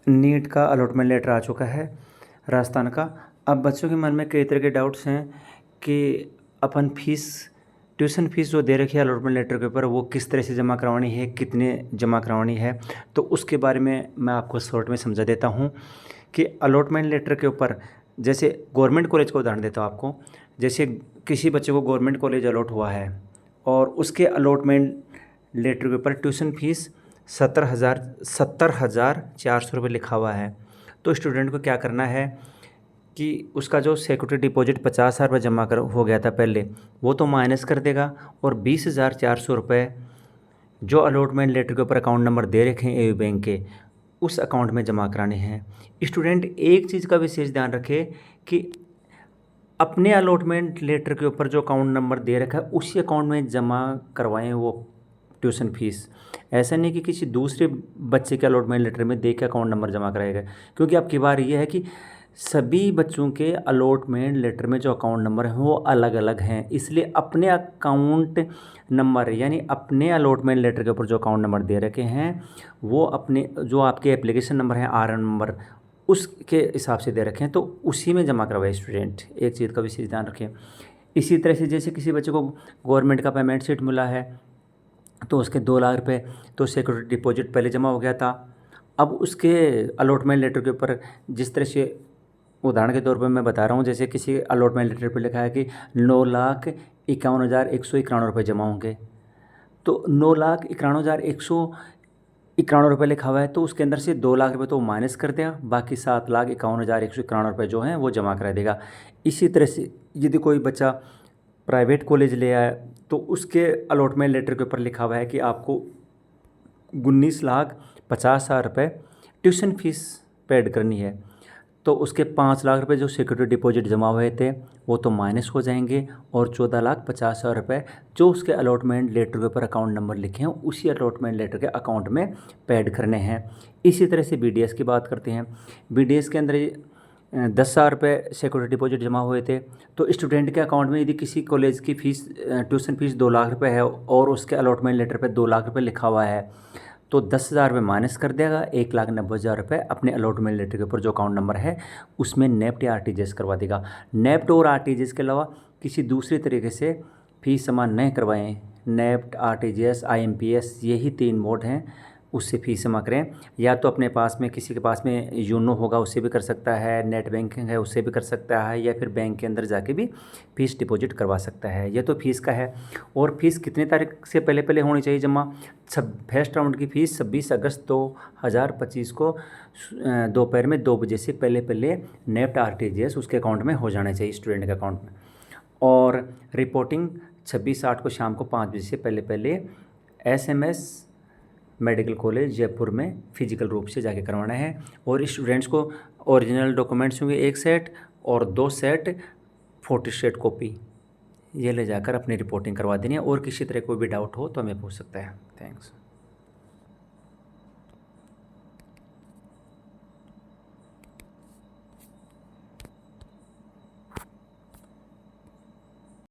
NEET का allotment letter आ चुका है राजस्थान का। अब बच्चों के मन में कई तरह के डाउट्स हैं कि अपन ट्यूशन फीस जो दे रखी है अलॉटमेंट लेटर के ऊपर वो किस तरह से जमा करवानी है, कितने जमा करवानी है, तो उसके बारे में मैं आपको शॉर्ट में समझा देता हूँ कि अलॉटमेंट लेटर के ऊपर जैसे गवर्नमेंट कॉलेज का उदाहरण देता हूँ आपको। जैसे किसी बच्चे को गवर्नमेंट कॉलेज अलॉट हुआ है और उसके अलॉटमेंट लेटर के ऊपर ट्यूशन फीस 70,400 रुपये लिखा हुआ है। तो स्टूडेंट को क्या करना है कि उसका जो सिक्योरिटी डिपॉजिट 50,000 रुपये जमा कर हो गया था पहले, वो तो माइनस कर देगा और 20,400 रुपये जो अलॉटमेंट लेटर के ऊपर अकाउंट नंबर दे रखे हैं एयू बैंक के, उस अकाउंट में जमा कराने हैं। स्टूडेंट एक चीज़ का विशेष ध्यान रखे कि अपने अलॉटमेंट लेटर के ऊपर जो अकाउंट नंबर दे रखा है उसी अकाउंट में जमा करवाएं वो ट्यूशन फीस। ऐसा नहीं कि किसी दूसरे बच्चे के अलॉटमेंट लेटर में दे के अकाउंट नंबर जमा कराएगा, क्योंकि अब की बार ये है कि सभी बच्चों के अलॉटमेंट लेटर में जो अकाउंट नंबर हैं वो अलग अलग हैं। इसलिए अपने अकाउंट नंबर यानी अपने अलॉटमेंट लेटर के ऊपर जो अकाउंट नंबर दे रखे हैं वो अपने जो आपके एप्लीकेशन नंबर हैं आरएन नंबर उसके हिसाब से दे रखे हैं, तो उसी में जमा करवाए स्टूडेंट। एक चीज़ का विशेष ध्यान रखें। इसी तरह से जैसे किसी बच्चे को गवर्नमेंट का पेमेंट शीट मिला है तो उसके 2 लाख रुपये तो सिक्योरिटी डिपॉजिट पहले जमा हो गया था। अब उसके अलॉटमेंट लेटर के ऊपर जिस तरह से उदाहरण के तौर पर मैं बता रहा हूँ, जैसे किसी अलॉटमेंट लेटर पर लिखा है कि 9,51,191 रुपये जमा होंगे, तो 9,91,191 रुपये लिखा हुआ है, तो उसके अंदर से 2 लाख रुपये तो माइनस कर देगा, बाकी 7,51,191 रुपये जो हैं वो जमा करा देगा। इसी तरह से यदि कोई बच्चा प्राइवेट कॉलेज ले आया तो उसके अलॉटमेंट लेटर के ऊपर लिखा हुआ है कि आपको 19,50,000 रुपये ट्यूशन फीस पेड करनी है, तो उसके 5 लाख रुपये जो सिक्योरिटी डिपॉजिट जमा हुए थे वो तो माइनस हो जाएंगे और 14,50,000 रुपये जो उसके अलॉटमेंट लेटर के ऊपर अकाउंट नंबर लिखे हैं उसी अलॉटमेंट लेटर के अकाउंट में पेड करने हैं। इसी तरह से बीडीएस की बात करते हैं। बीडीएस के अंदर 10,000 रुपये सिक्योरिटी डिपॉजिट जमा हुए थे, तो स्टूडेंट के अकाउंट में यदि किसी कॉलेज की फ़ीस ट्यूशन फीस 2 लाख रुपये है और उसके अलॉटमेंट लेटर पे 2 लाख रुपये लिखा हुआ है, तो 10,000 रुपये माइनस कर देगा, 1,90,000 रुपये अपने अलॉटमेंट लेटर के ऊपर जो अकाउंट नंबर है उसमें नेफ्ट या आरटीजीएस करवा देगा। नेफ्ट और आरटीजीएस के अलावा किसी दूसरे तरीके से फीस जमा नहीं करवाएं। नेफ्ट, आरटीजीएस, आईएमपीएस यही 3 मोड हैं, उससे फीस जमा करें। या तो अपने पास में किसी के पास में यूनो होगा उससे भी कर सकता है, नेट बैंकिंग है उससे भी कर सकता है, या फिर बैंक के अंदर जाके भी फ़ीस डिपॉजिट करवा सकता है। यह तो फीस का है। और फीस कितनी तारीख से पहले पहले होनी चाहिए जमा? फर्स्ट राउंड की फ़ीस 26 अगस्त 2025 को दोपहर में 2 बजे से पहले पहले नेफ्ट आरटीजीएस उसके अकाउंट में हो जाना चाहिए, स्टूडेंट के अकाउंट में। और रिपोर्टिंग 26/8 को शाम को 5 बजे से पहले पहले SMS मेडिकल कॉलेज जयपुर में फिजिकल रूप से जाके करवाना है। और स्टूडेंट्स को ओरिजिनल डॉक्यूमेंट्स होंगे 1 सेट और 2 सेट फोटोस्टेट कॉपी ये ले जाकर अपनी रिपोर्टिंग करवा देनी है। और किसी तरह कोई भी डाउट हो तो हमें पूछ सकता है। थैंक्स।